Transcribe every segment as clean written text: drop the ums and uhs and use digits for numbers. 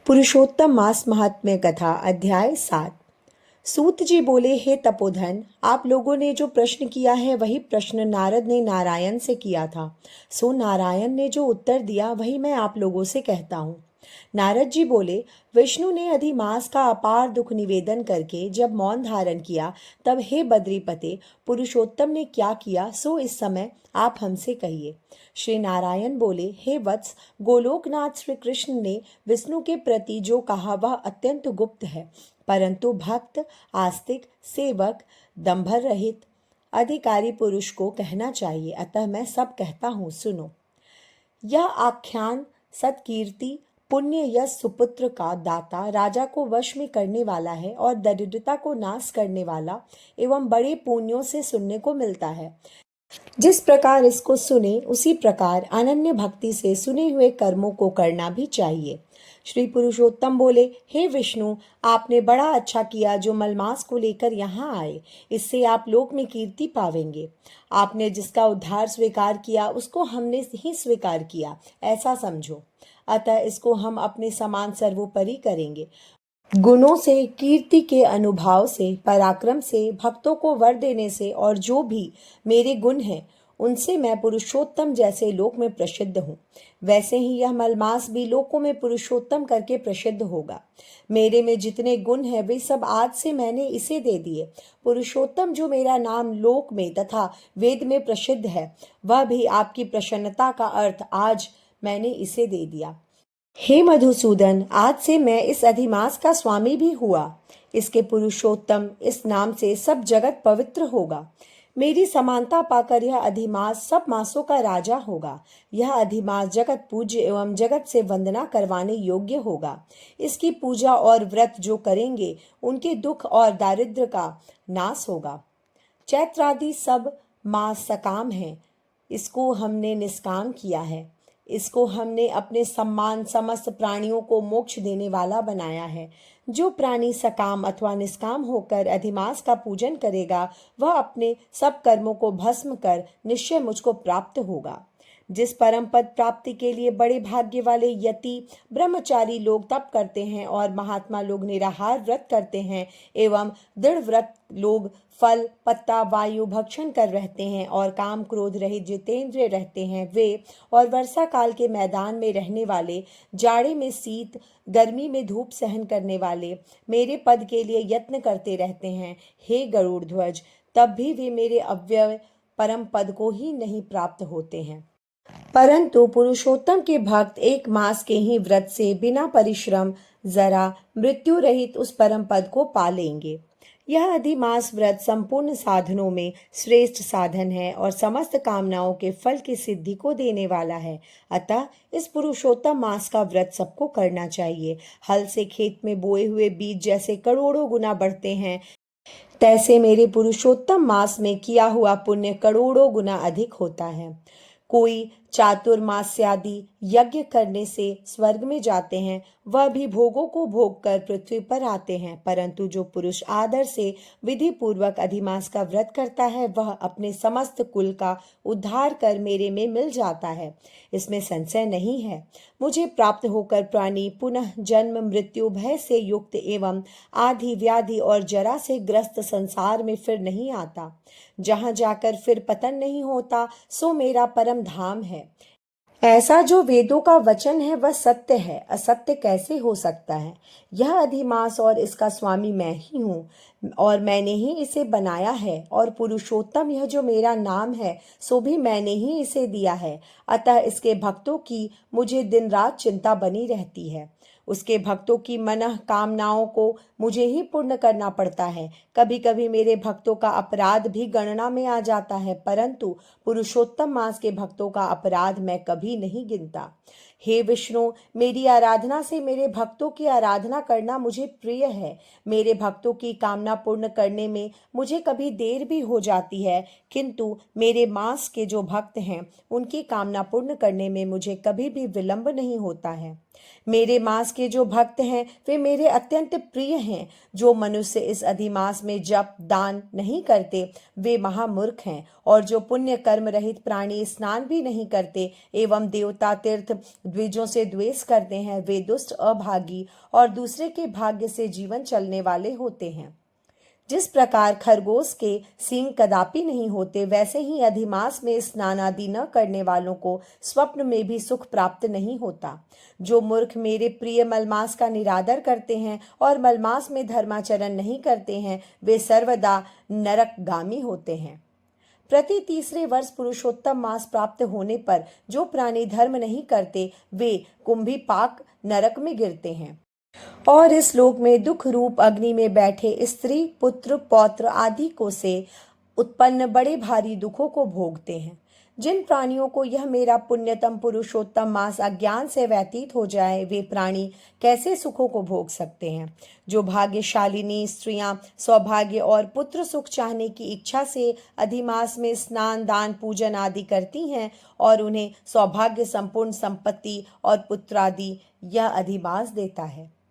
पुरुषोत्तम मास महात्म्य कथा अध्याय 7। सूत जी बोले, हे तपोधन, आप लोगों ने जो प्रश्न किया है वही प्रश्न नारद ने नारायण से किया था। सो नारायण ने जो उत्तर दिया वही मैं आप लोगों से कहता हूँ। नारद जी बोले, विष्णु ने अधिमास का अपार दुख निवेदन करके जब मौन धारण किया, तब हे बद्रीपते, पुरुषोत्तम ने क्या किया सो इस समय आप हमसे कहिए। श्री नारायण बोले, हे वत्स, गोलोकनाथ श्री कृष्ण ने विष्णु के प्रति जो कहा वह अत्यंत गुप्त है, परंतु भक्त, आस्तिक, सेवक, दंभ रहित अधिकारी पुरुष को कहना चाहिए, अतः मैं सब कहता हूँ, सुनो। यह आख्यान सत्कीर्ति, पुण्य यश सुपुत्र का दाता, राजा को वश में करने वाला है और दरिद्रता को नाश करने वाला एवं बड़े पुण्यों से सुनने को मिलता है। जिस प्रकार इसको सुने उसी प्रकार अनन्य भक्ति से सुने हुए कर्मों को करना भी चाहिए। श्री पुरुषोत्तम बोले, हे विष्णु, आपने बड़ा अच्छा किया जो मलमास को लेकर यहाँ आए। इससे आप लोक में कीर्ति पावेंगे। आपने जिसका उद्धार स्वीकार किया उसको हमने ही स्वीकार किया, ऐसा समझो। अतः इसको हम अपने समान सर्वोपरि करेंगे। गुणों से, कीर्ति के अनुभाव से, पराक्रम से, भक्तों को वर देने से और जो भी मेरे गुण हैं उनसे मैं पुरुषोत्तम जैसे लोक में प्रसिद्ध हूँ, वैसे ही यह मलमास भी लोकों में पुरुषोत्तम करके प्रसिद्ध होगा। मेरे में जितने गुण हैं वे सब आज से मैंने इसे दे दिए। पुरुषोत्तम जो मेरा नाम लोक में तथा वेद में प्रसिद्ध है, वह भी आपकी प्रसन्नता का अर्थ आज मैंने इसे दे दिया। हे मधुसूदन, आज से मैं इस अधिमास का स्वामी भी हुआ। इसके पुरुषोत्तम इस नाम से सब जगत पवित्र होगा। मेरी समानता पाकर यह अधिमास सब मासों का राजा होगा। यह अधिमास जगत पूज्य एवं जगत से वंदना करवाने योग्य होगा। इसकी पूजा और व्रत जो करेंगे उनके दुख और दारिद्र्य का नाश होगा। चैत्रादि सब मास सकाम है, इसको हमने निष्काम किया है। इसको हमने अपने सम्मान समस्त प्राणियों को मोक्ष देने वाला बनाया है। जो प्राणी सकाम अथवा निष्काम होकर अधिमास का पूजन करेगा वह अपने सब कर्मों को भस्म कर निश्चय मुझको प्राप्त होगा। जिस परम पद प्राप्ति के लिए बड़े भाग्य वाले यति ब्रह्मचारी लोग तप करते हैं और महात्मा लोग निराहार व्रत करते हैं एवं दृढ़ व्रत लोग फल पत्ता वायु भक्षण कर रहते हैं और काम क्रोध रहित जितेंद्रिय रहते हैं, वे और वर्षा काल के मैदान में रहने वाले, जाड़े में शीत गर्मी में धूप सहन करने वाले मेरे पद के लिए यत्न करते रहते हैं। हे गरुड़ ध्वज, तब भी वे मेरे अव्यय परम पद को ही नहीं प्राप्त होते हैं। परंतु पुरुषोत्तम के भक्त एक मास के ही व्रत से बिना परिश्रम जरा मृत्यु रहित उस परम पद को पा लेंगे। यह अधिमास व्रत संपूर्ण साधनों में श्रेष्ठ साधन है और समस्त कामनाओं के फल की सिद्धि को देने वाला है। अतः इस पुरुषोत्तम मास का व्रत सबको करना चाहिए। हल से खेत में बोए हुए बीज जैसे करोड़ों गुना बढ़ते हैं, तैसे मेरे पुरुषोत्तम मास में किया हुआ पुण्य करोड़ों गुना अधिक होता है। कोई चातुर्मास्यादि यज्ञ करने से स्वर्ग में जाते हैं, वह भी भोगों को भोग कर पृथ्वी पर आते हैं, परंतु जो पुरुष आदर से विधि पूर्वक अधिमास का व्रत करता है वह अपने समस्त कुल का उद्धार कर मेरे में मिल जाता है। इसमें संशय नहीं है। मुझे प्राप्त होकर प्राणी पुनः जन्म मृत्यु भय से युक्त एवं आदि व्याधि और जरा से ग्रस्त संसार में फिर नहीं आता। जहां जाकर फिर पतन नहीं होता सो मेरा परम धाम है। ऐसा जो वेदों का वचन है वह सत्य है, असत्य कैसे हो सकता है। यह अधिमास और इसका स्वामी मैं ही हूँ और मैंने ही इसे बनाया है, और पुरुषोत्तम यह जो मेरा नाम है सो भी मैंने ही इसे दिया है। अतः इसके भक्तों की मुझे दिन रात चिंता बनी रहती है। उसके भक्तों की मनः कामनाओं को मुझे ही पूर्ण करना पड़ता है। कभी कभी मेरे भक्तों का अपराध भी गणना में आ जाता है, परंतु पुरुषोत्तम मास के भक्तों का अपराध मैं कभी नहीं गिनता। हे विष्णु, मेरी आराधना से मेरे भक्तों की आराधना करना मुझे प्रिय है। मेरे भक्तों की कामना पूर्ण करने में मुझे कभी देर भी हो जाती है, किंतु मेरे मास के जो भक्त हैं उनकी कामना पूर्ण करने में मुझे कभी भी विलंब नहीं होता है। मेरे मास के जो भक्त हैं वे मेरे अत्यंत प्रिय हैं। जो मनुष्य इस अधिमास में जप दान नहीं करते वे महामूर्ख हैं, और जो पुण्य कर्म रहित प्राणी स्नान भी नहीं करते एवं देवता तीर्थ द्विजों से द्वेष करते हैं वे दुष्ट, अभागी और दूसरे के भाग्य से जीवन चलने वाले होते हैं। जिस प्रकार खरगोश के सींग कदापि नहीं होते, वैसे ही अधिमास में स्नान आदि न करने वालों को स्वप्न में भी सुख प्राप्त नहीं होता। जो मूर्ख मेरे प्रिय मलमास का निरादर करते हैं और मलमास में धर्माचरण नहीं करते हैं, वे सर्वदा नरकगामी होते हैं। प्रति तीसरे वर्ष पुरुषोत्तम मास प्राप्त होने पर जो प्राणी धर्म नहीं करते, वे कुंभीपाक नरक में गिरते हैं और इस लोक में दुख रूप अग्नि में बैठे स्त्री, पुत्र, पौत्र आदि को से उत्पन्न बड़े भारी दुखों को भोगते हैं। जिन प्राणियों को यह मेरा पुण्यतम पुरुषोत्तम मास अज्ञान से व्यतीत हो जाए, वे प्राणी कैसे सुखों को भोग सकते हैं। जो भाग्यशालिनी स्त्रियां सौभाग्य और पुत्र सुख चाहने की इच्छा से अधिमास में स्नान, दान, पूजन आदि करती हैं और उन्हें सौभाग्य, संपूर्ण संपत्ति और पुत्र आदि यह अधिमास देता है।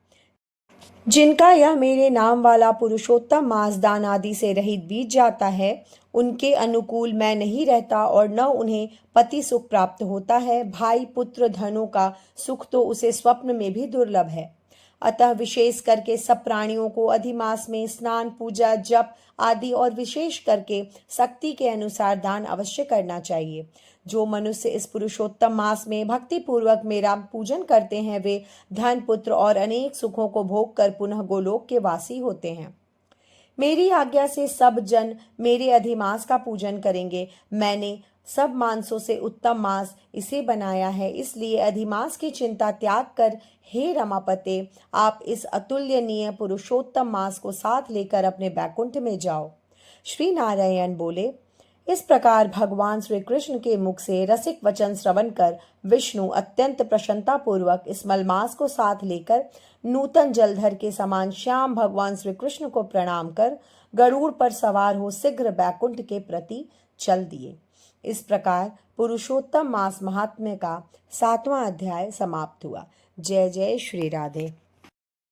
जिनका यह मेरे नाम वाला पुरुषोत्तम मास दान आदि से रहित बीत जाता है, उनके अनुकूल मैं नहीं रहता और न उन्हें पति सुख प्राप्त होता है। भाई, पुत्र, धनों का सुख तो उसे स्वप्न में भी दुर्लभ है। अतः विशेष करके सब प्राणियों को अधिमास में स्नान, पूजा, जप आदि और विशेष करके शक्ति के अनुसार दान अवश्य करना चाहिए। जो मनुष्य इस पुरुषोत्तम मास में भक्ति पूर्वक मेरा पूजन करते हैं, वे धन, पुत्र और अनेक सुखों को भोग कर पुनः गोलोक के वासी होते हैं। मेरी आज्ञा से सब जन मेरे अधिमास का पूजन करेंगे। मैंने सब मांसों से उत्तम मास इसे बनाया है, इसलिए अधिमास की चिंता त्याग कर हे रमापते, आप इस अतुल्यनीय पुरुषोत्तम मास को साथ लेकर अपने बैकुंठ में जाओ। श्री नारायण बोले। इस प्रकार भगवान श्री कृष्ण के मुख से रसिक वचन श्रवण कर विष्णु अत्यंत प्रसन्नता पूर्वक इस मलमास को साथ लेकर नूतन जलधर के समान श्याम भगवान श्री कृष्ण को प्रणाम कर गरुड़ पर सवार हो शीघ्र बैकुंठ के प्रति चल दिए। इस प्रकार पुरुषोत्तम मास महात्म्य का 7वां अध्याय समाप्त हुआ। जय जय श्री राधे।